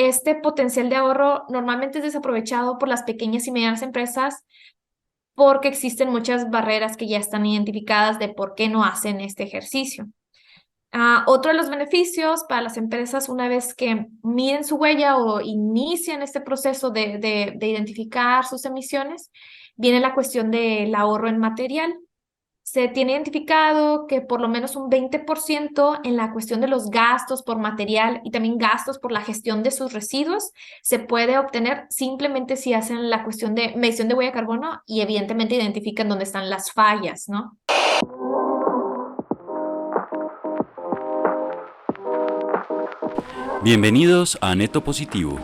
este potencial de ahorro normalmente es desaprovechado por las pequeñas y medianas empresas porque existen muchas barreras que ya están identificadas de por qué no hacen este ejercicio. Otro de los beneficios para las empresas una vez que miden su huella o inician este proceso de identificar sus emisiones, viene la cuestión del ahorro en material. Se tiene identificado que por lo menos un 20% en la cuestión de los gastos por material y también gastos por la gestión de sus residuos se puede obtener simplemente si hacen la cuestión de medición de huella de carbono y evidentemente identifican dónde están las fallas, ¿no? Bienvenidos a Neto Positivo.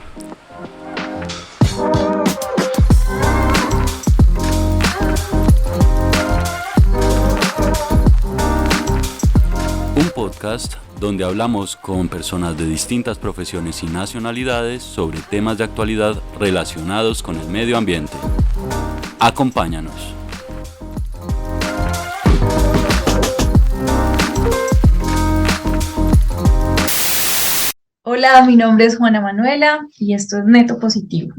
Un podcast donde hablamos con personas de distintas profesiones y nacionalidades sobre temas de actualidad relacionados con el medio ambiente. Acompáñanos. Hola, mi nombre es Juana Manuela y esto es Neto Positivo.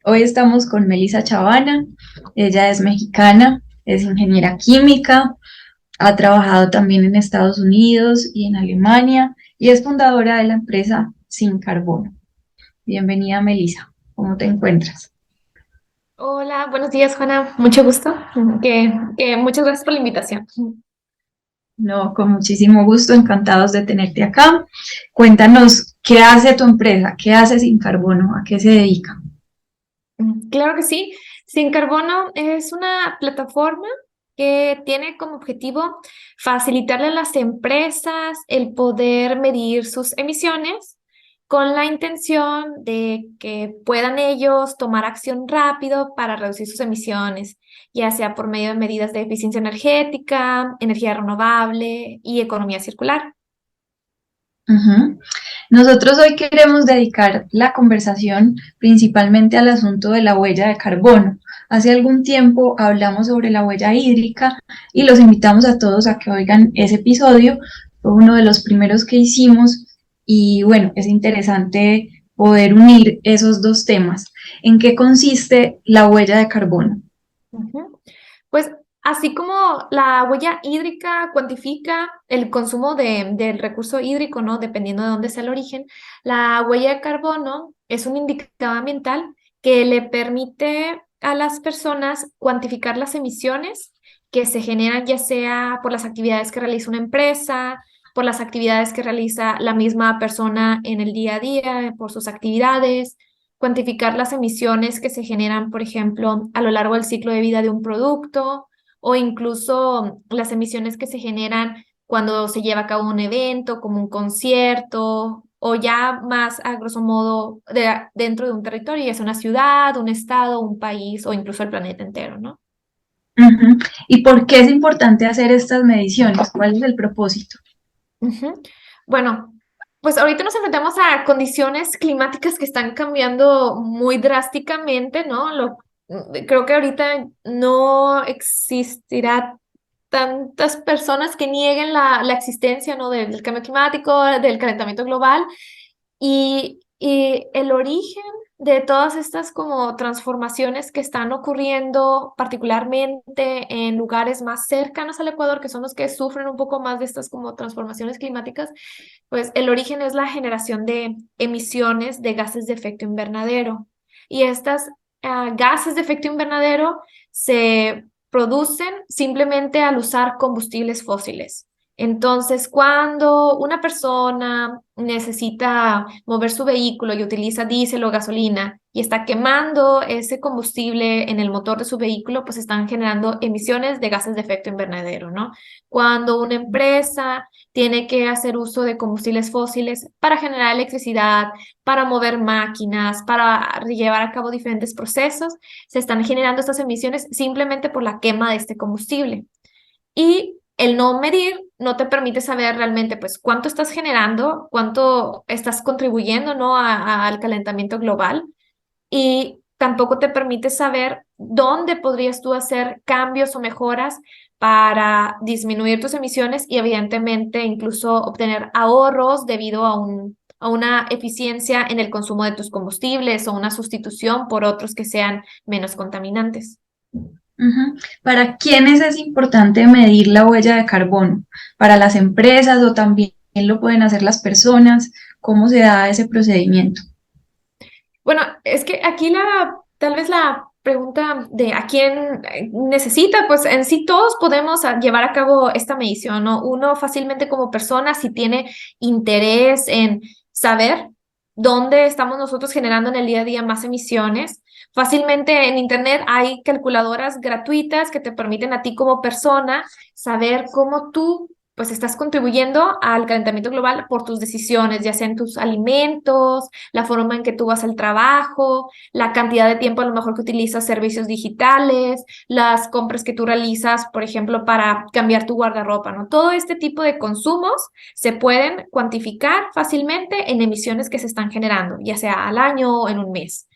Hoy estamos con Melissa Chavana. Ella es mexicana, es ingeniera química, ha trabajado también en Estados Unidos y en Alemania y es fundadora de la empresa Sin Carbono. Bienvenida, Melissa. ¿Cómo te encuentras? Hola, buenos días, Juana. Mucho gusto. Muchas gracias por la invitación. No, con muchísimo gusto, encantados de tenerte acá. Cuéntanos, ¿qué hace tu empresa? ¿Qué hace Sin Carbono? ¿A qué se dedica? Claro que sí. Sin Carbono es una plataforma que tiene como objetivo facilitarle a las empresas el poder medir sus emisiones con la intención de que puedan ellos tomar acción rápido para reducir sus emisiones, ya sea por medio de medidas de eficiencia energética, energía renovable y economía circular. Ujú. Nosotros hoy queremos dedicar la conversación principalmente al asunto de la huella de carbono. Hace algún tiempo hablamos sobre la huella hídrica y los invitamos a todos a que oigan ese episodio. Fue uno de los primeros que hicimos y bueno, es interesante poder unir esos dos temas. ¿En qué consiste la huella de carbono? Ujú. Pues así como la huella hídrica cuantifica el consumo del recurso hídrico, ¿no? Dependiendo de dónde sea el origen, la huella de carbono es un indicador ambiental que le permite a las personas cuantificar las emisiones que se generan ya sea por las actividades que realiza una empresa, por las actividades que realiza la misma persona en el día a día, por sus actividades cuantificar las emisiones que se generan, por ejemplo, a lo largo del ciclo de vida de un producto o incluso las emisiones que se generan cuando se lleva a cabo un evento, como un concierto, o ya más a grosso modo dentro de un territorio, ya sea una ciudad, un estado, un país o incluso el planeta entero, ¿no? Ujú. ¿Y por qué es importante hacer estas mediciones? ¿Cuál es el propósito? Ujú. Bueno, pues ahorita nos enfrentamos a condiciones climáticas que están cambiando muy drásticamente, ¿no? Creo que ahorita no existirá tantas personas que nieguen la existencia, ¿no? del cambio climático, del calentamiento global y el origen de todas estas como transformaciones que están ocurriendo, particularmente en lugares más cercanos al Ecuador, que son los que sufren un poco más de estas como transformaciones climáticas, pues el origen es la generación de emisiones de gases de efecto invernadero. Y estas gases de efecto invernadero se producen simplemente al usar combustibles fósiles. Entonces, cuando una persona necesita mover su vehículo y utiliza diésel o gasolina y está quemando ese combustible en el motor de su vehículo, pues están generando emisiones de gases de efecto invernadero, ¿no? Cuando una empresa tiene que hacer uso de combustibles fósiles para generar electricidad, para mover máquinas, para llevar a cabo diferentes procesos, se están generando estas emisiones simplemente por la quema de este combustible. Y el no medir no te permite saber realmente pues cuánto estás generando, cuánto estás contribuyendo, ¿no? al calentamiento global y tampoco te permite saber dónde podrías tú hacer cambios o mejoras para disminuir tus emisiones y evidentemente incluso obtener ahorros debido a a una eficiencia en el consumo de tus combustibles o una sustitución por otros que sean menos contaminantes. Ujú. ¿Para quiénes es importante medir la huella de carbono? ¿Para las empresas o también lo pueden hacer las personas? ¿Cómo se da ese procedimiento? Bueno, es que aquí tal vez la pregunta de a quién necesita, pues en sí todos podemos llevar a cabo esta medición, ¿no? Uno fácilmente como persona, si tiene interés en saber dónde estamos nosotros generando en el día a día más emisiones, fácilmente en internet hay calculadoras gratuitas que te permiten a ti como persona saber cómo tú pues estás contribuyendo al calentamiento global por tus decisiones, ya sea en tus alimentos, la forma en que tú vas al trabajo, la cantidad de tiempo a lo mejor que utilizas servicios digitales, las compras que tú realizas, por ejemplo, para cambiar tu guardarropa, ¿no? Todo este tipo de consumos se pueden cuantificar fácilmente en emisiones que se están generando, ya sea al año o en un mes.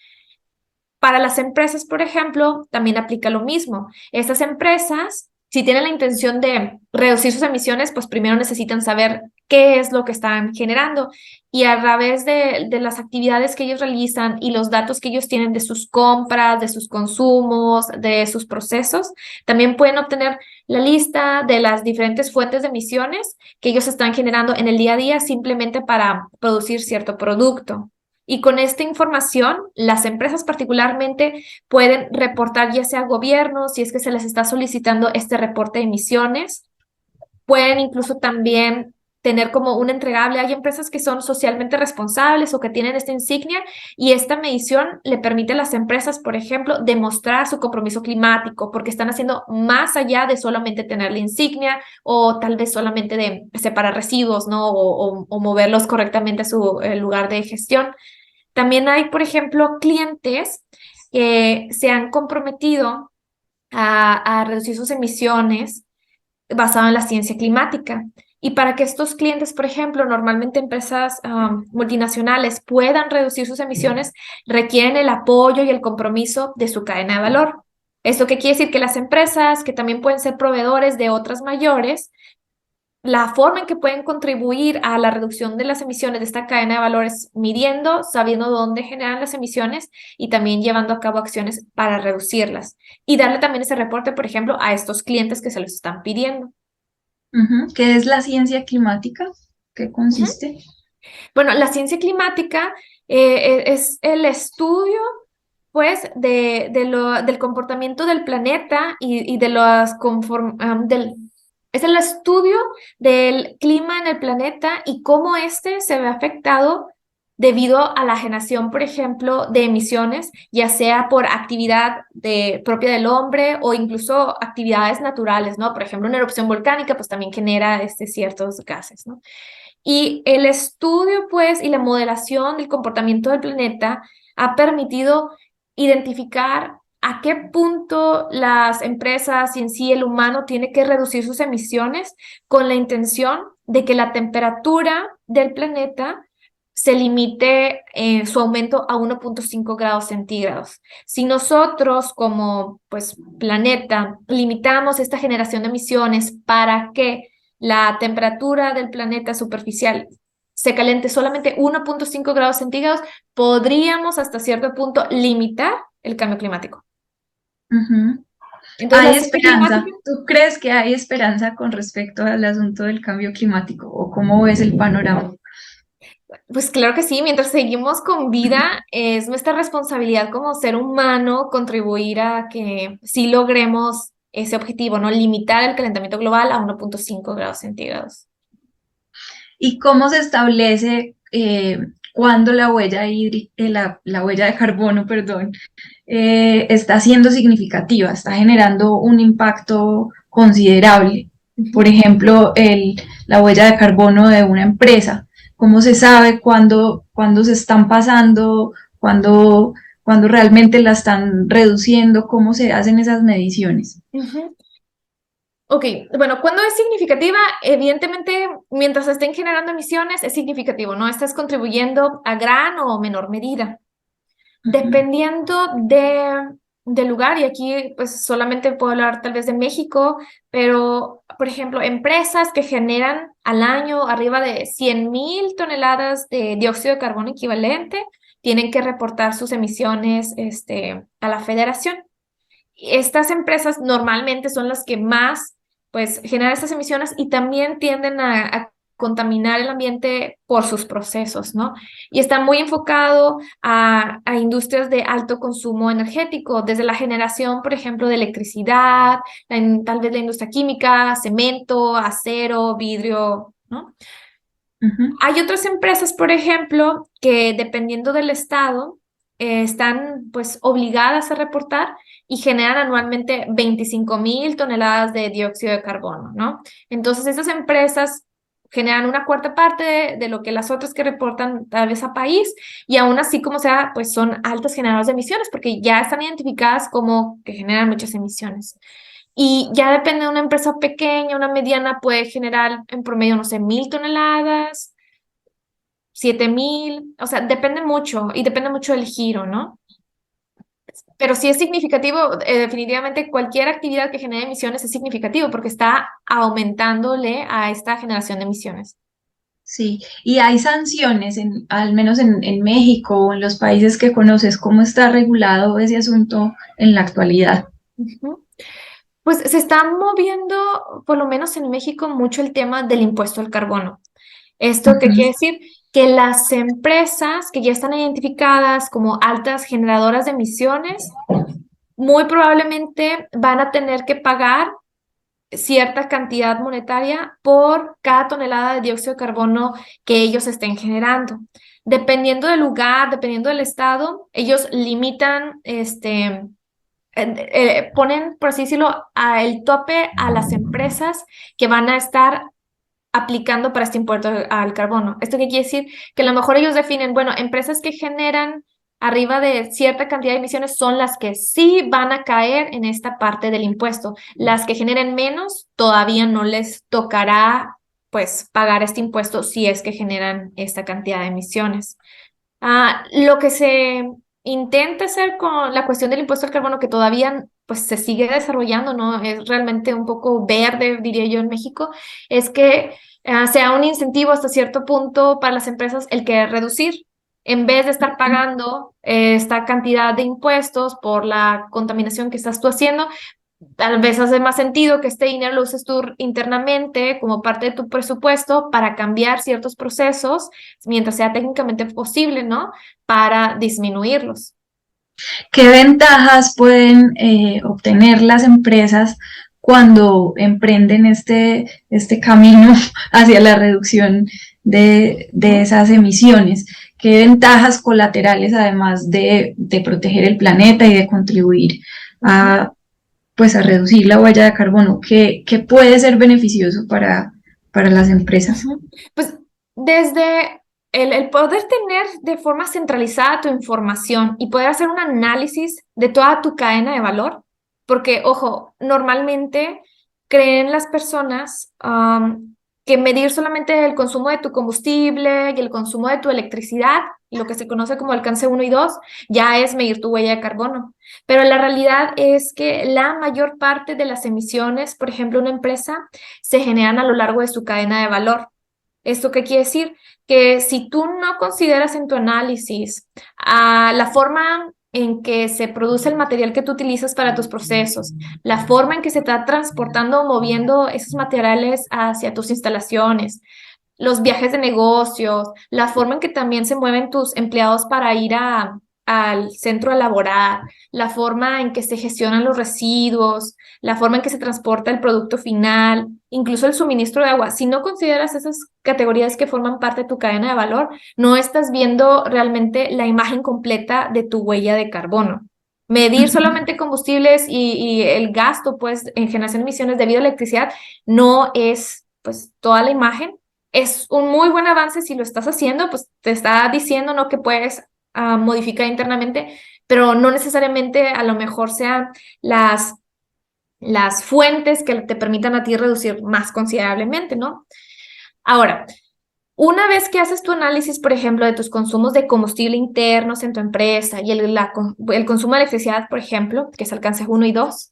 Para las empresas, por ejemplo, también aplica lo mismo. Estas empresas, si tienen la intención de reducir sus emisiones, pues primero necesitan saber qué es lo que están generando y a través de las actividades que ellos realizan y los datos que ellos tienen de sus compras, de sus consumos, de sus procesos, también pueden obtener la lista de las diferentes fuentes de emisiones que ellos están generando en el día a día simplemente para producir cierto producto. Y con esta información, las empresas particularmente pueden reportar ya sea a gobierno, si es que se les está solicitando este reporte de emisiones. Pueden incluso también tener como un entregable. Hay empresas que son socialmente responsables o que tienen esta insignia y esta medición le permite a las empresas, por ejemplo, demostrar su compromiso climático porque están haciendo más allá de solamente tener la insignia o tal vez solamente de separar residuos, ¿no? O moverlos correctamente a su lugar de gestión. También hay, por ejemplo, clientes que se han comprometido a reducir sus emisiones basado en la ciencia climática. Y para que estos clientes, por ejemplo, normalmente empresas multinacionales puedan reducir sus emisiones, requieren el apoyo y el compromiso de su cadena de valor. ¿Esto qué quiere decir? Que las empresas, que también pueden ser proveedores de otras mayores, la forma en que pueden contribuir a la reducción de las emisiones de esta cadena de valores, midiendo, sabiendo dónde generan las emisiones y también llevando a cabo acciones para reducirlas. Y darle también ese reporte, por ejemplo, a estos clientes que se los están pidiendo. Ujú. ¿Qué es la ciencia climática? ¿Qué Ujú. consiste? Bueno, la ciencia climática es el estudio, pues, del comportamiento del planeta y de los es el estudio del clima en el planeta y cómo este se ve afectado debido a la generación, por ejemplo, de emisiones, ya sea por actividad propia del hombre o incluso actividades naturales, ¿no? Por ejemplo, una erupción volcánica, pues también genera ciertos gases, ¿no? Y el estudio, pues, y la modelación del comportamiento del planeta ha permitido identificar a qué punto las empresas y en sí el humano tiene que reducir sus emisiones con la intención de que la temperatura del planeta se limite su aumento a 1,5 grados centígrados. Si nosotros como pues planeta limitamos esta generación de emisiones para que la temperatura del planeta superficial se caliente solamente 1,5 grados centígrados, podríamos hasta cierto punto limitar el cambio climático. Ujú. Entonces, la ¿Hay ciencia climática, esperanza? ¿Tú crees que hay esperanza con respecto al asunto del cambio climático o cómo ves el panorama? pues claro que sí, mientras seguimos con vida, es nuestra responsabilidad como ser humano contribuir a que sí logremos ese objetivo, ¿no? Limitar el calentamiento global a 1,5 grados centígrados. ¿Y cómo se establece cuándo la huella la huella de carbono, perdón, está siendo significativa, está generando un impacto considerable? Por Ujú. ejemplo, la huella de carbono de una empresa. ¿Cómo se sabe cuándo se están pasando, cuándo realmente la están reduciendo? ¿Cómo se hacen esas mediciones? Ujú. Ok, bueno, cuando es significativa, evidentemente, mientras estén generando emisiones, es significativo, ¿no? Estás contribuyendo a gran o menor medida. Ujú. Dependiendo del lugar, y aquí pues solamente puedo hablar tal vez de México, pero por ejemplo, empresas que generan al año arriba de 100,000 toneladas de dióxido de carbono equivalente tienen que reportar sus emisiones a la federación. Estas empresas normalmente son las que más pues generan estas emisiones y también tienden a contaminar el ambiente por sus procesos, ¿no? Y está muy enfocado a industrias de alto consumo energético, desde la generación, por ejemplo, de electricidad, tal vez la industria química, cemento, acero, vidrio, ¿no? Ujú. Hay otras empresas, por ejemplo, que dependiendo del estado, están pues obligadas a reportar y generan anualmente 25,000 toneladas de dióxido de carbono, ¿no? Entonces, esas empresas generan una cuarta parte de lo que las otras que reportan tal vez a país, y aún así como sea, pues son altas generadoras de emisiones porque ya están identificadas como que generan muchas emisiones. Y ya depende de una empresa pequeña, una mediana puede generar en promedio, no sé, 1,000 toneladas, 7,000, o sea, depende mucho y depende mucho del giro, ¿no? Pero sí es significativo, definitivamente cualquier actividad que genere emisiones es significativo porque está aumentándole a esta generación de emisiones. Sí, y hay sanciones, al menos en México o en los países que conoces, ¿cómo está regulado ese asunto en la actualidad? Ujú. Pues se está moviendo, por lo menos en México, mucho el tema del impuesto al carbono. ¿Esto qué Ujú. quiere decir? Que las empresas que ya están identificadas como altas generadoras de emisiones, muy probablemente van a tener que pagar cierta cantidad monetaria por cada tonelada de dióxido de carbono que ellos estén generando. Dependiendo del lugar, dependiendo del estado, ellos limitan, ponen, por así decirlo, el tope a las empresas que van a estar aplicando para este impuesto al carbono. ¿Esto qué quiere decir? Que a lo mejor ellos definen, bueno, empresas que generan arriba de cierta cantidad de emisiones son las que sí van a caer en esta parte del impuesto. Las que generen menos todavía no les tocará pues pagar este impuesto si es que generan esta cantidad de emisiones. Lo que se intenta hacer con la cuestión del impuesto al carbono, que todavía pues se sigue desarrollando, ¿no? Es realmente un poco verde, diría yo, en México, es que sea un incentivo hasta cierto punto para las empresas el que reducir, en vez de estar pagando esta cantidad de impuestos por la contaminación que estás tú haciendo. Tal vez hace más sentido que este dinero lo uses tú internamente como parte de tu presupuesto para cambiar ciertos procesos mientras sea técnicamente posible, ¿no? Para disminuirlos. ¿Qué ventajas pueden obtener las empresas cuando emprenden este camino hacia la reducción de ¿No? esas emisiones? ¿Qué ventajas colaterales, además de proteger el planeta y de contribuir Ujú. a, pues, a reducir la huella de carbono? ¿Qué puede ser beneficioso para las empresas? Ujú. Pues desde el poder tener de forma centralizada tu información y poder hacer un análisis de toda tu cadena de valor, porque, ojo, normalmente creen las personas que medir solamente el consumo de tu combustible y el consumo de tu electricidad, lo que se conoce como alcance 1 y 2, ya es medir tu huella de carbono. Pero la realidad es que la mayor parte de las emisiones, por ejemplo, una empresa se generan a lo largo de su cadena de valor. ¿Esto qué quiere decir? Que si tú no consideras en tu análisis la forma en que se produce el material que tú utilizas para tus procesos, la forma en que se está transportando o moviendo esos materiales hacia tus instalaciones, los viajes de negocios, la forma en que también se mueven tus empleados para ir al centro a laborar, la forma en que se gestionan los residuos, la forma en que se transporta el producto final, incluso el suministro de agua. Si no consideras esas categorías que forman parte de tu cadena de valor, no estás viendo realmente la imagen completa de tu huella de carbono. Medir solamente combustibles y el gasto, pues, en generación de emisiones debido a electricidad no es, pues, toda la imagen. Es un muy buen avance si lo estás haciendo, pues te está diciendo, ¿no? Que puedes modificar internamente, pero no necesariamente a lo mejor sean las fuentes que te permitan a ti reducir más considerablemente, ¿no? Ahora, Una vez que haces tu análisis, por ejemplo, de tus consumos de combustible internos en tu empresa y el consumo de electricidad, por ejemplo, que es alcance 1 y 2,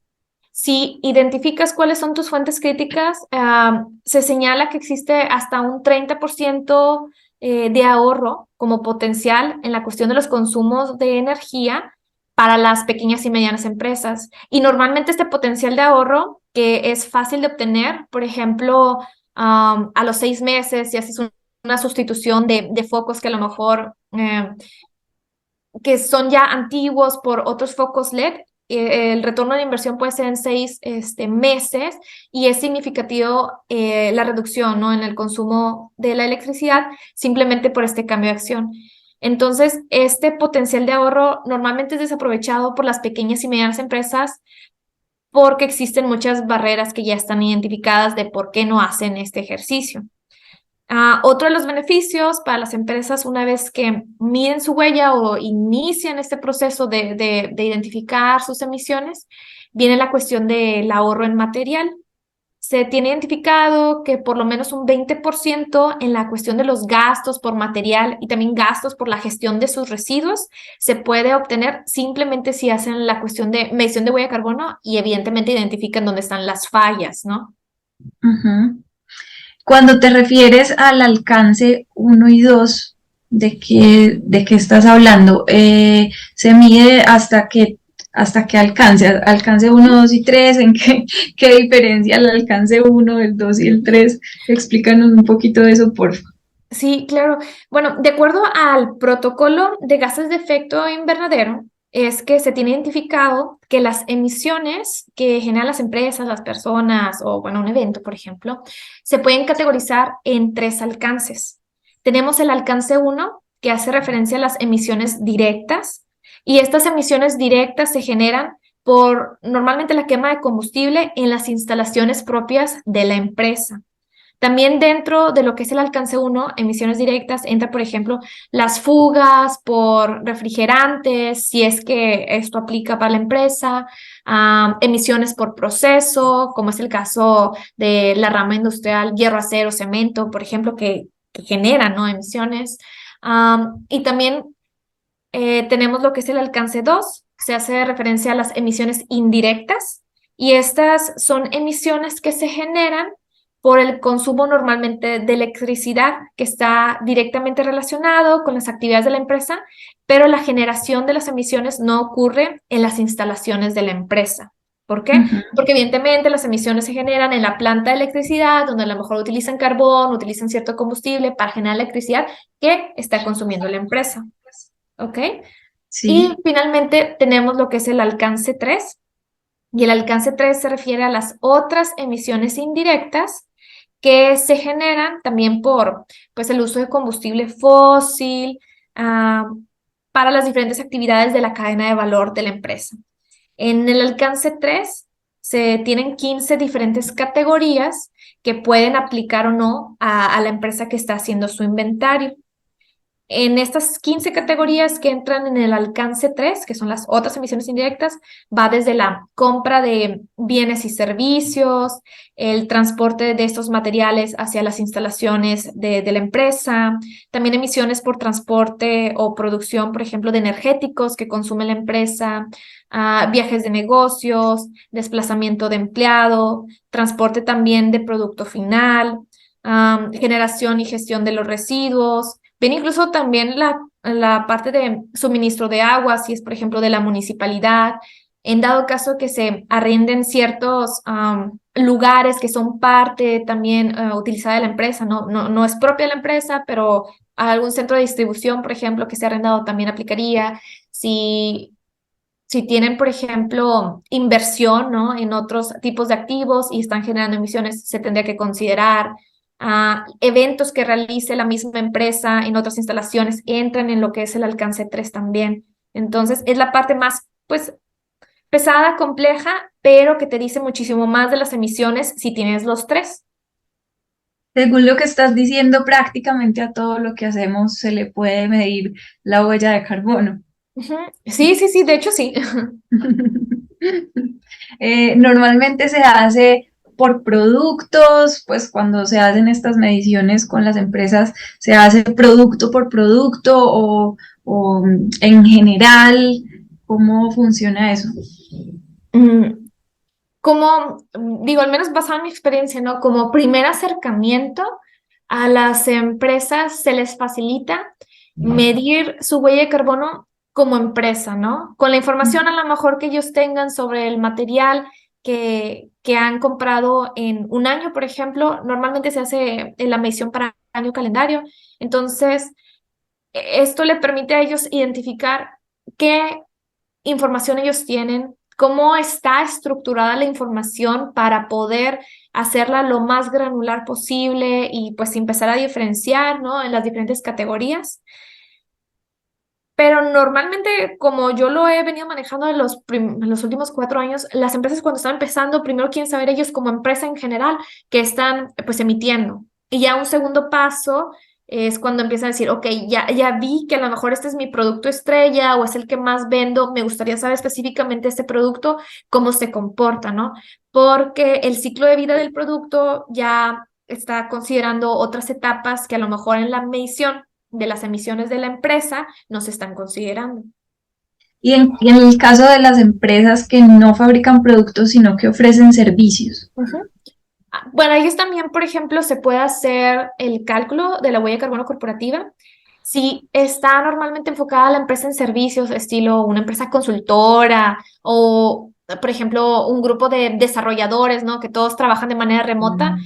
si identificas cuáles son tus fuentes críticas, se señala que existe hasta un 30% de ahorro como potencial en la cuestión de los consumos de energía para las pequeñas y medianas empresas. Y normalmente este potencial de ahorro, que es fácil de obtener, por ejemplo, a los 6 meses, si haces una sustitución de focos que a lo mejor que son ya antiguos por otros focos LED, el retorno de inversión puede ser en 6 meses y es significativo la reducción, ¿no?, en el consumo de la electricidad simplemente por este cambio de acción. Entonces, este potencial de ahorro normalmente es desaprovechado por las pequeñas y medianas empresas porque existen muchas barreras que ya están identificadas de por qué no hacen este ejercicio. Otro de los beneficios para las empresas una vez que miden su huella o inician este proceso de identificar sus emisiones, viene la cuestión del ahorro en material. Se tiene identificado que por lo menos un 20% en la cuestión de los gastos por material y también gastos por la gestión de sus residuos se puede obtener simplemente si hacen la cuestión de medición de huella de carbono y evidentemente identifican dónde están las fallas, ¿no? Ujú. Cuando te refieres al alcance 1 y 2, de qué estás hablando? ¿Se mide hasta qué alcance? ¿Alcance 1, 2 y 3? ¿En qué diferencia el alcance 1, el 2 y el 3? Explícanos un poquito de eso, por favor. Sí, claro. Bueno, de acuerdo al protocolo de gases de efecto invernadero, es que se tiene identificado que las emisiones que generan las empresas, las personas o, bueno, un evento, por ejemplo, se pueden categorizar en 3 alcances. Tenemos el alcance 1, que hace referencia a las emisiones directas, y estas emisiones directas se generan por normalmente la quema de combustible en las instalaciones propias de la empresa. También dentro de lo que es el alcance 1, emisiones directas, entra, por ejemplo, las fugas por refrigerantes, si es que esto aplica para la empresa, emisiones por proceso, como es el caso de la rama industrial, hierro, acero, cemento, por ejemplo, que generan, ¿no?, emisiones. Y también tenemos lo que es el alcance 2, se hace referencia a las emisiones indirectas, y estas son emisiones que se generan por el consumo normalmente de electricidad que está directamente relacionado con las actividades de la empresa, pero la generación de las emisiones no ocurre en las instalaciones de la empresa. ¿Por qué? Ujú. Porque evidentemente las emisiones se generan en la planta de electricidad, donde a lo mejor utilizan carbón, utilizan cierto combustible para generar electricidad que está consumiendo la empresa. ¿Ok? Y Sí. finalmente tenemos lo que es el alcance 3, y el alcance 3 se refiere a las otras emisiones indirectas que se generan también por, pues, el uso de combustible fósil para las diferentes actividades de la cadena de valor de la empresa. En el alcance 3 se tienen 15 diferentes categorías que pueden aplicar o no a la empresa que está haciendo su inventario. En estas 15 categorías que entran en el alcance 3, que son las otras emisiones indirectas, va desde la compra de bienes y servicios, el transporte de estos materiales hacia las instalaciones de la empresa, también emisiones por transporte o producción, por ejemplo, de energéticos que consume la empresa, viajes de negocios, desplazamiento de empleado, transporte también de producto final, generación y gestión de los residuos. Ven incluso también la parte de suministro de agua, si es, por ejemplo, de la municipalidad, en dado caso que se arrienden ciertos lugares que son parte también utilizada de la empresa, no es propia de la empresa, pero algún centro de distribución, por ejemplo, que se ha arrendado también aplicaría. Si tienen, por ejemplo, inversión, ¿no?, en otros tipos de activos y están generando emisiones, se tendría que considerar. Eventos que realice la misma empresa en otras instalaciones entran en lo que es el alcance 3 también. Entonces, es la parte más, pues, pesada, compleja, pero que te dice muchísimo más de las emisiones si tienes los 3. Según lo que estás diciendo, prácticamente a todo lo que hacemos se le puede medir la huella de carbono. Ujú. Sí, sí, sí, de hecho sí. Normalmente se hace por productos, pues cuando se hacen estas mediciones con las empresas, se hace producto por producto o en general, ¿cómo funciona eso? Mm, Como, digo, al menos basado en mi experiencia, ¿no? Como primer acercamiento a las empresas se les facilita medir su huella de carbono como empresa, ¿no? Con la información a lo mejor que ellos tengan sobre el material que han comprado en un año, por ejemplo, normalmente se hace la medición para año calendario. Entonces, esto le permite a ellos identificar qué información ellos tienen, cómo está estructurada la información para poder hacerla lo más granular posible y pues empezar a diferenciar, ¿no? En las diferentes categorías. Pero normalmente, como yo lo he venido manejando en los últimos 4 años, las empresas cuando están empezando, primero quieren saber ellos como empresa en general que están pues emitiendo. Y ya un segundo paso es cuando empiezan a decir, ok, ya vi que a lo mejor este es mi producto estrella o es el que más vendo, me gustaría saber específicamente este producto, cómo se comporta, ¿no? Porque el ciclo de vida del producto ya está considerando otras etapas que a lo mejor en la medición de las emisiones de la empresa no se están considerando. Y en el caso de las empresas que no fabrican productos, sino que ofrecen servicios. Ujú. Bueno, ellos también, por ejemplo, se puede hacer el cálculo de la huella de carbono corporativa. Si está normalmente enfocada la empresa en servicios, estilo una empresa consultora o, por ejemplo, un grupo de desarrolladores, ¿no? Que todos trabajan de manera remota.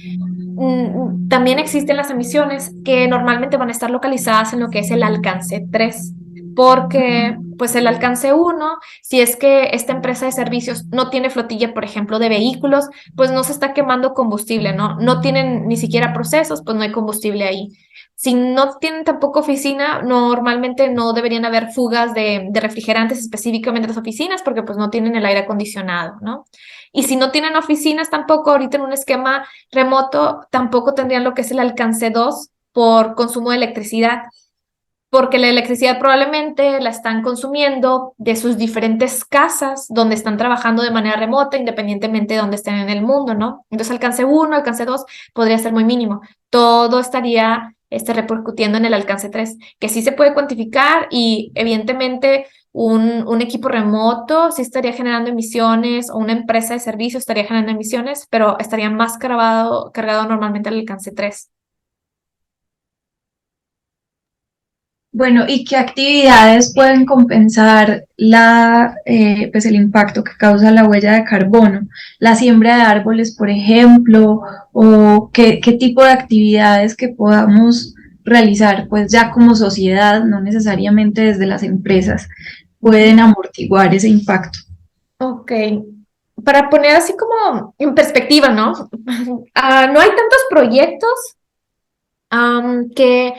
También existen las emisiones que normalmente van a estar localizadas en lo que es el alcance 3, porque pues el alcance 1, si es que esta empresa de servicios no tiene flotilla, por ejemplo, de vehículos, pues no se está quemando combustible, ¿no? No tienen ni siquiera procesos, pues no hay combustible ahí. Si no tienen tampoco oficina, normalmente no deberían haber fugas de refrigerantes específicamente en las oficinas porque pues no tienen el aire acondicionado, ¿no? Y si no tienen oficinas tampoco, ahorita en un esquema remoto, tampoco tendrían lo que es el alcance 2 por consumo de electricidad, porque la electricidad probablemente la están consumiendo de sus diferentes casas donde están trabajando de manera remota, independientemente de donde estén en el mundo, ¿no? Entonces, alcance 1, alcance 2 podría ser muy mínimo. Todo estaría repercutiendo en el alcance 3, que sí se puede cuantificar y evidentemente un equipo remoto sí estaría generando emisiones o una empresa de servicio estaría generando emisiones, pero estaría más cargado normalmente al alcance 3. Bueno, ¿y qué actividades pueden compensar pues el impacto que causa la huella de carbono? La siembra de árboles, por ejemplo, o qué tipo de actividades que podamos realizar, pues ya como sociedad, no necesariamente desde las empresas, pueden amortiguar ese impacto. Ok, para poner así como en perspectiva, ¿no? No hay tantos proyectos que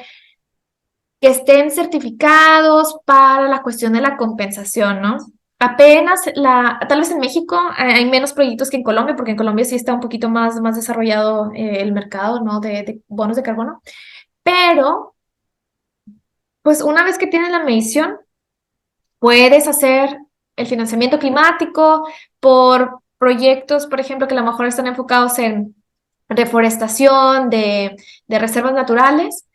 estén certificados para la cuestión de la compensación, ¿no? Apenas tal vez en México hay menos proyectos que en Colombia, porque en Colombia sí está un poquito más desarrollado el mercado, ¿no? De bonos de carbono. Pero, pues una vez que tienes la medición, puedes hacer el financiamiento climático por proyectos, por ejemplo, que a lo mejor están enfocados en reforestación de reservas naturales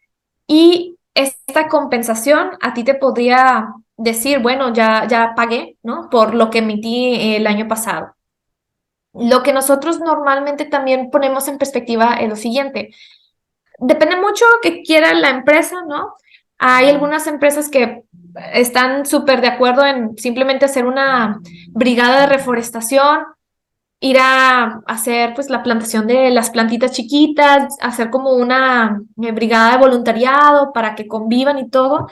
y esta compensación a ti te podría decir, bueno, ya pagué, ¿no? Por lo que emití el año pasado. Lo que nosotros normalmente también ponemos en perspectiva es lo siguiente. Depende mucho que quiera la empresa, ¿no? Hay algunas empresas que están súper de acuerdo en simplemente hacer una brigada de reforestación, ir a hacer pues la plantación de las plantitas chiquitas, hacer como una brigada de voluntariado para que convivan y todo.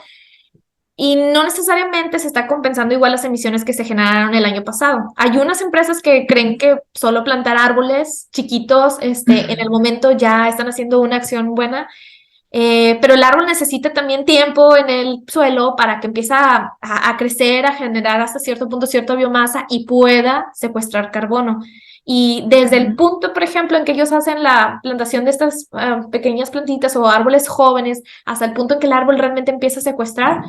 Y no necesariamente se está compensando igual las emisiones que se generaron el año pasado. Hay unas empresas que creen que solo plantar árboles chiquitos, en el momento ya están haciendo una acción buena, pero el árbol necesita también tiempo en el suelo para que empiece a crecer, a generar hasta cierto punto cierta biomasa y pueda secuestrar carbono. Y desde el punto, por ejemplo, en que ellos hacen la plantación de estas pequeñas plantitas o árboles jóvenes, hasta el punto en que el árbol realmente empieza a secuestrar,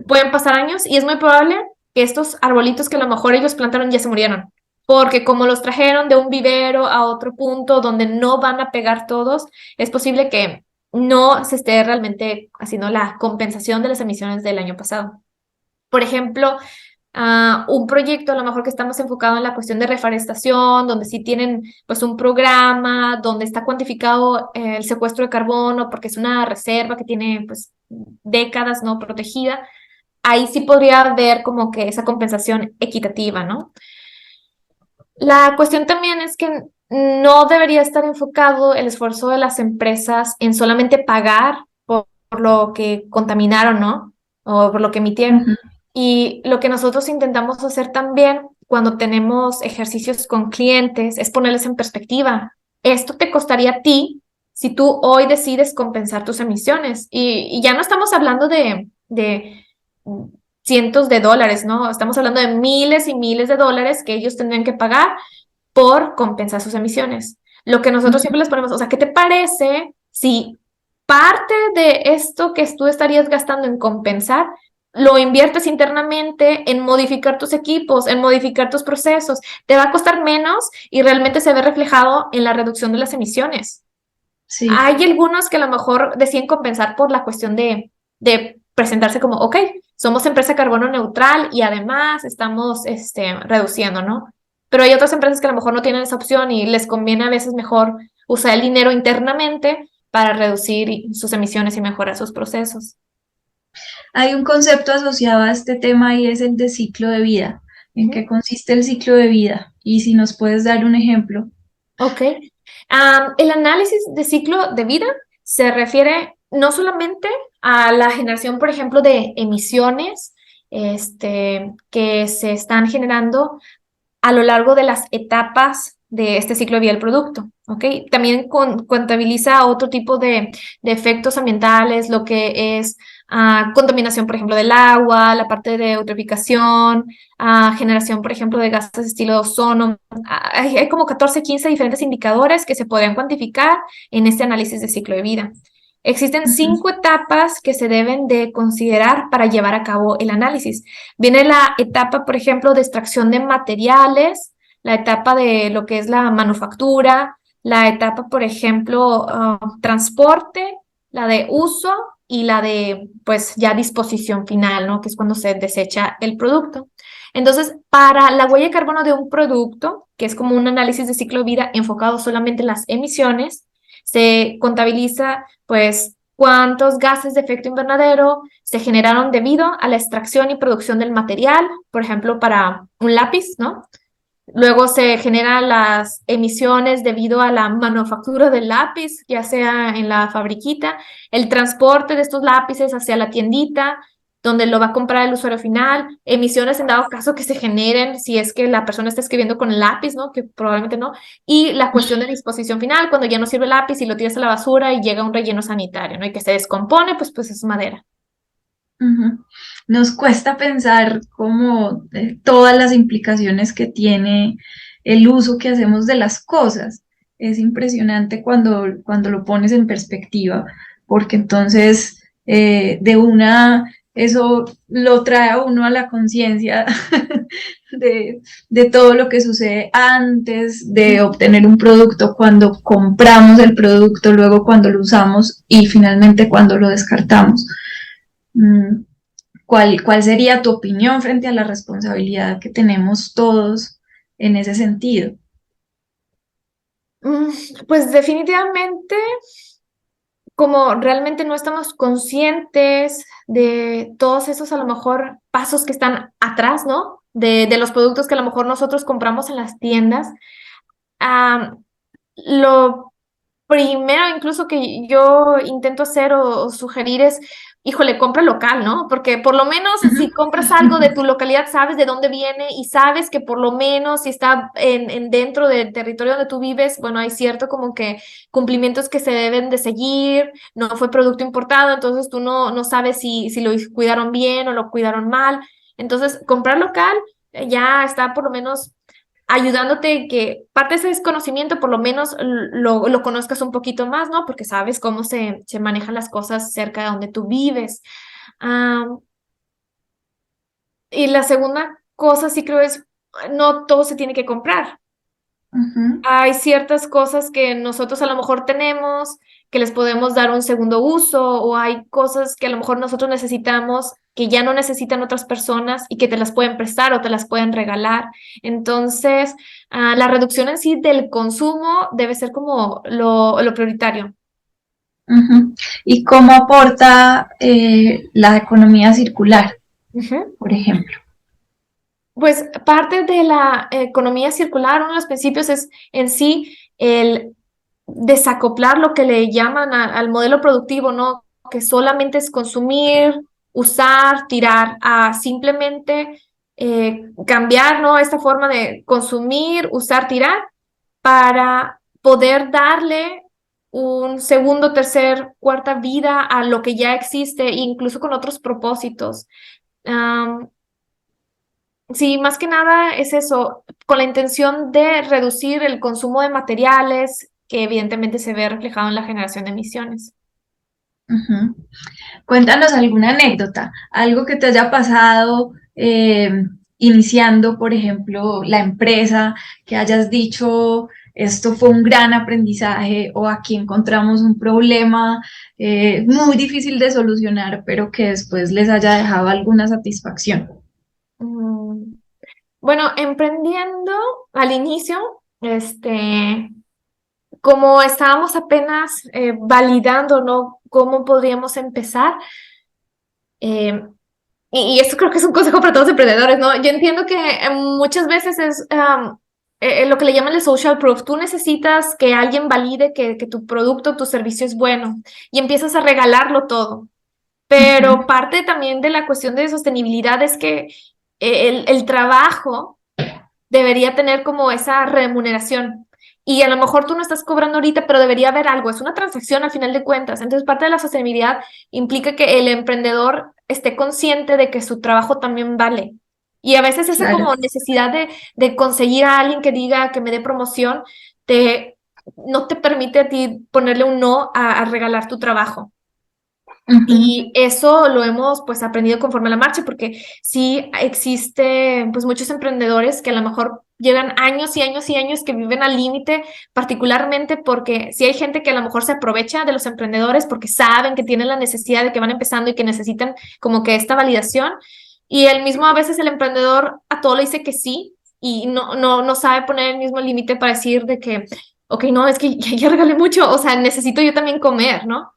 pueden pasar años y es muy probable que estos arbolitos que a lo mejor ellos plantaron ya se murieron porque como los trajeron de un vivero a otro punto donde no van a pegar todos, es posible que no se esté realmente haciendo la compensación de las emisiones del año pasado. Por ejemplo, un proyecto a lo mejor que estamos enfocado en la cuestión de reforestación, donde sí tienen pues un programa, donde está cuantificado el secuestro de carbono, porque es una reserva que tiene pues décadas no protegida, ahí sí podría haber como que esa compensación equitativa, ¿no? La cuestión también es que no debería estar enfocado el esfuerzo de las empresas en solamente pagar por lo que contaminaron, ¿no? O por lo que emitieron. Ujú. Y lo que nosotros intentamos hacer también cuando tenemos ejercicios con clientes es ponerles en perspectiva. Esto te costaría a ti si tú hoy decides compensar tus emisiones. Y ya no estamos hablando de cientos de dólares, ¿no? Estamos hablando de miles y miles de dólares que ellos tendrían que pagar por compensar sus emisiones. Lo que nosotros siempre les ponemos, o sea, ¿qué te parece si parte de esto que tú estarías gastando en compensar, lo inviertes internamente en modificar tus equipos, en modificar tus procesos? Te va a costar menos y realmente se ve reflejado en la reducción de las emisiones. Sí. Hay algunos que a lo mejor deciden compensar por la cuestión de presentarse como, ok, somos empresa carbono neutral y además estamos reduciendo, ¿no? Pero hay otras empresas que a lo mejor no tienen esa opción y les conviene a veces mejor usar el dinero internamente para reducir sus emisiones y mejorar sus procesos. Hay un concepto asociado a este tema y es el de ciclo de vida. ¿En qué Ujú. consiste el ciclo de vida? Y si nos puedes dar un ejemplo. Ok. El análisis de ciclo de vida se refiere no solamente a la generación, por ejemplo, de emisiones que se están generando a lo largo de las etapas de este ciclo de vida del producto, ¿ok? También contabiliza otro tipo de efectos ambientales, lo que es contaminación, por ejemplo, del agua, la parte de eutroficación, generación, por ejemplo, de gases de estilo ozono. Hay como 14, 15 diferentes indicadores que se podrían cuantificar en este análisis de ciclo de vida. Existen Ujú. 5 etapas que se deben de considerar para llevar a cabo el análisis. Viene la etapa, por ejemplo, de extracción de materiales, la etapa de lo que es la manufactura, la etapa, por ejemplo, transporte, la de uso y la de, pues, ya disposición final, ¿no? Que es cuando se desecha el producto. Entonces, para la huella de carbono de un producto, que es como un análisis de ciclo de vida enfocado solamente en las emisiones, se contabiliza, pues, cuántos gases de efecto invernadero se generaron debido a la extracción y producción del material, por ejemplo, para un lápiz, ¿no? Luego se generan las emisiones debido a la manufactura del lápiz, ya sea en la fabriquita, el transporte de estos lápices hacia la tiendita, donde lo va a comprar el usuario final, emisiones en dado caso que se generen si es que la persona está escribiendo con el lápiz, ¿no? Que probablemente no. Y la cuestión de disposición final, cuando ya no sirve el lápiz y lo tiras a la basura y llega a un relleno sanitario, ¿no? Y que se descompone, pues es madera. Ujú. Nos cuesta pensar como todas las implicaciones que tiene el uso que hacemos de las cosas. Es impresionante cuando lo pones en perspectiva, porque entonces de una eso lo trae a uno a la conciencia de todo lo que sucede antes de obtener un producto, cuando compramos el producto, luego cuando lo usamos y finalmente cuando lo descartamos. Mm, ¿Cuál sería tu opinión frente a la responsabilidad que tenemos todos en ese sentido? Mm, Pues definitivamente, como realmente no estamos conscientes de todos esos a lo mejor pasos que están atrás, ¿no? De los productos que a lo mejor nosotros compramos en las tiendas. ah, lo primero incluso que yo intento hacer o sugerir es, híjole, compra local, ¿no? Porque por lo menos Ujú. si compras algo de tu localidad, sabes de dónde viene y sabes que por lo menos si está en dentro del territorio donde tú vives, bueno, hay cierto como que cumplimientos que se deben de seguir, no fue producto importado, entonces tú no sabes si lo cuidaron bien o lo cuidaron mal. Entonces, comprar local ya está por lo menos ayudándote que parte de ese desconocimiento por lo menos lo conozcas un poquito más, ¿no? Porque sabes cómo se manejan las cosas cerca de donde tú vives. Ah, y la segunda cosa sí creo es no todo se tiene que comprar. Ujú, Hay ciertas cosas que nosotros a lo mejor tenemos, que les podemos dar un segundo uso, o hay cosas que a lo mejor nosotros necesitamos que ya no necesitan otras personas y que te las pueden prestar o te las pueden regalar. Entonces, la reducción en sí del consumo debe ser como lo prioritario. ujú. ¿Y cómo aporta la economía circular, Ujú. por ejemplo? Pues parte de la economía circular, uno de los principios es en sí el desacoplar lo que le llaman al modelo productivo, ¿no? Que solamente es consumir, usar, tirar, a simplemente cambiar, ¿no? Esta forma de consumir, usar, tirar, para poder darle un segundo, tercer, cuarta vida a lo que ya existe, incluso con otros propósitos. Sí, más que nada es eso, con la intención de reducir el consumo de materiales, que evidentemente se ve reflejado en la generación de emisiones. Ujú. Cuéntanos alguna anécdota, algo que te haya pasado iniciando, por ejemplo, la empresa, que hayas dicho, esto fue un gran aprendizaje o aquí encontramos un problema muy difícil de solucionar, pero que después les haya dejado alguna satisfacción. Mm, Bueno, emprendiendo al inicio, como estábamos apenas validando, ¿no? Cómo podríamos empezar, eh, y esto creo que es un consejo para todos los emprendedores, ¿no? Yo entiendo que muchas veces es lo que le llaman el social proof. Tú necesitas que alguien valide que tu producto, tu servicio es bueno y empiezas a regalarlo todo. Pero Ujú, parte también de la cuestión de sostenibilidad es que el trabajo debería tener como esa remuneración. Y a lo mejor tú no estás cobrando ahorita, pero debería haber algo. Es una transacción al final de cuentas. Entonces, parte de la sostenibilidad implica que el emprendedor esté consciente de que su trabajo también vale. Y a veces esa claro. como necesidad de conseguir a alguien que diga que me dé promoción, te, no te permite a ti ponerle un no a regalar tu trabajo. Ujú, Y eso lo hemos pues aprendido conforme a la marcha, porque sí existe pues muchos emprendedores que a lo mejor llevan años y años y años que viven al límite, particularmente porque sí hay gente que a lo mejor se aprovecha de los emprendedores porque saben que tienen la necesidad de que van empezando y que necesitan como que esta validación. Y el mismo a veces el emprendedor a todo le dice que sí y no sabe poner el mismo límite para decir de que, ok, no, es que ya regalé mucho, o sea, necesito yo también comer, ¿no?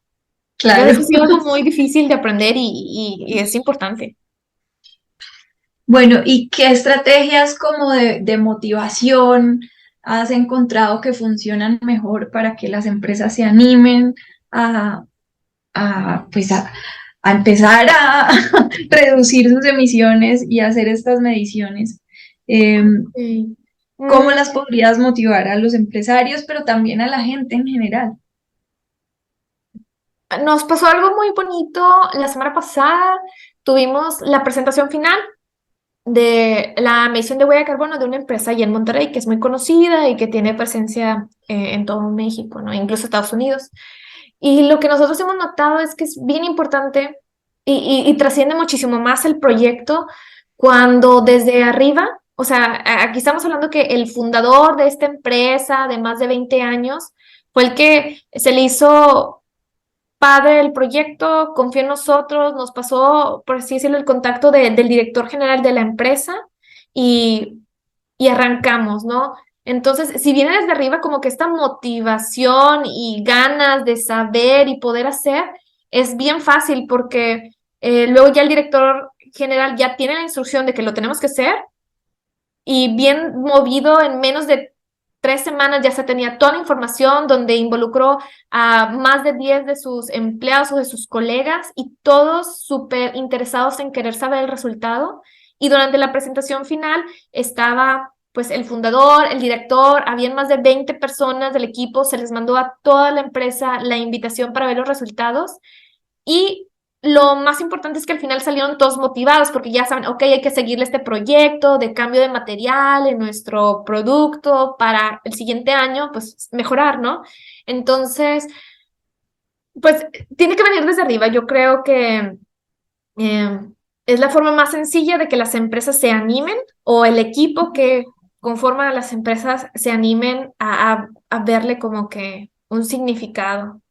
Entonces, eso claro. ha sido algo muy difícil de aprender y es importante. Bueno, ¿y qué estrategias como de motivación has encontrado que funcionan mejor para que las empresas se animen a, pues a empezar a reducir sus emisiones y hacer estas mediciones? Sí. ¿Cómo Mm, las podrías motivar a los empresarios, pero también a la gente en general? Nos pasó algo muy bonito la semana pasada. Tuvimos la presentación final de la medición de huella de carbono de una empresa allá en Monterrey que es muy conocida y que tiene presencia en todo México, ¿no? Incluso Estados Unidos. Y lo que nosotros hemos notado es que es bien importante y trasciende muchísimo más el proyecto cuando desde arriba, o sea, aquí estamos hablando que el fundador de esta empresa de más de 20 años fue el que se le hizo padre el proyecto, confió en nosotros, nos pasó, por así decirlo, el contacto del director general de la empresa y, y arrancamos, ¿no? Entonces, si viene desde arriba, como que esta motivación y ganas de saber y poder hacer, es bien fácil porque luego ya el director general ya tiene la instrucción de que lo tenemos que hacer y bien movido en menos de 3 semanas ya se tenía toda la información donde involucró a más de 10 de sus empleados o de sus colegas y todos súper interesados en querer saber el resultado. Y durante la presentación final estaba pues el fundador, el director, habían más de 20 personas del equipo, se les mandó a toda la empresa la invitación para ver los resultados y lo más importante es que al final salieron todos motivados porque ya saben, ok, hay que seguirle este proyecto de cambio de material en nuestro producto para el siguiente año, pues mejorar, ¿no? Entonces, pues tiene que venir desde arriba. Yo creo que es la forma más sencilla de que las empresas se animen o el equipo que conforma a las empresas se animen a verle como que un significado.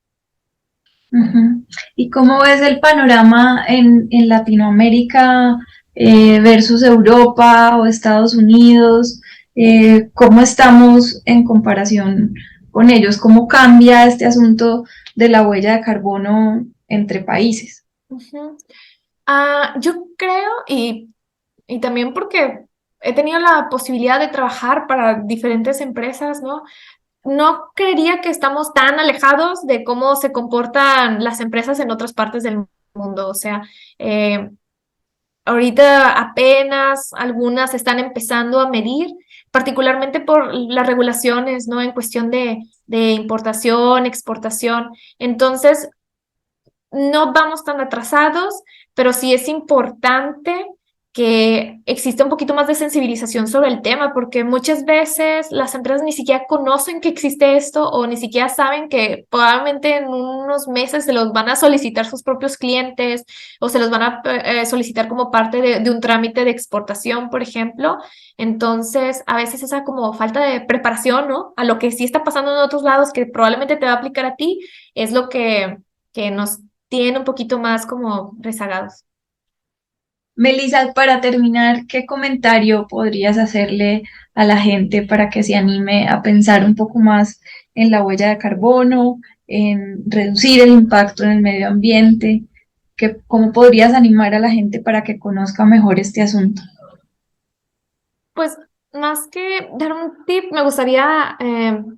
Ujú. ¿Y cómo ves el panorama en Latinoamérica versus Europa o Estados Unidos? ¿Cómo estamos en comparación con ellos? ¿Cómo cambia este asunto de la huella de carbono entre países? Ujú. Yo creo, y también porque he tenido la posibilidad de trabajar para diferentes empresas, ¿no? No creería que estamos tan alejados de cómo se comportan las empresas en otras partes del mundo. O sea, eh, ahorita apenas algunas están empezando a medir, particularmente por las regulaciones, ¿no? En cuestión de importación, exportación. Entonces, no vamos tan atrasados, pero sí es importante que exista un poquito más de sensibilización sobre el tema, porque muchas veces las empresas ni siquiera conocen que existe esto o ni siquiera saben que probablemente en unos meses se los van a solicitar sus propios clientes o se los van a solicitar como parte de un trámite de exportación, por ejemplo. Entonces, a veces esa como falta de preparación, ¿no? A lo que sí está pasando en otros lados que probablemente te va a aplicar a ti, es lo que nos tienen un poquito más como rezagados. Melissa, para terminar, ¿qué comentario podrías hacerle a la gente para que se anime a pensar un poco más en la huella de carbono, en reducir el impacto en el medio ambiente? ¿Cómo podrías animar a la gente para que conozca mejor este asunto? Pues más que dar un tip, me gustaría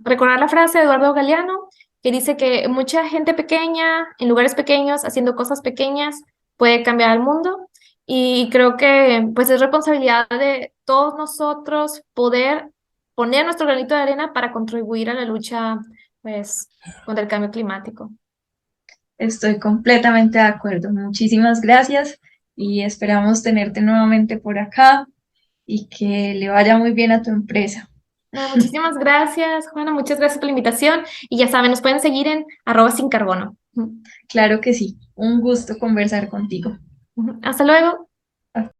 recordar la frase de Eduardo Galeano, que dice que mucha gente pequeña, en lugares pequeños, haciendo cosas pequeñas, puede cambiar el mundo. Y creo que pues es responsabilidad de todos nosotros poder poner nuestro granito de arena para contribuir a la lucha pues contra el cambio climático. Estoy completamente de acuerdo. Muchísimas gracias y esperamos tenerte nuevamente por acá y que le vaya muy bien a tu empresa. No, muchísimas gracias, Juana. Muchas gracias por la invitación. Y ya saben, nos pueden seguir en @sincarbono. Claro que sí, un gusto conversar contigo. Hasta luego.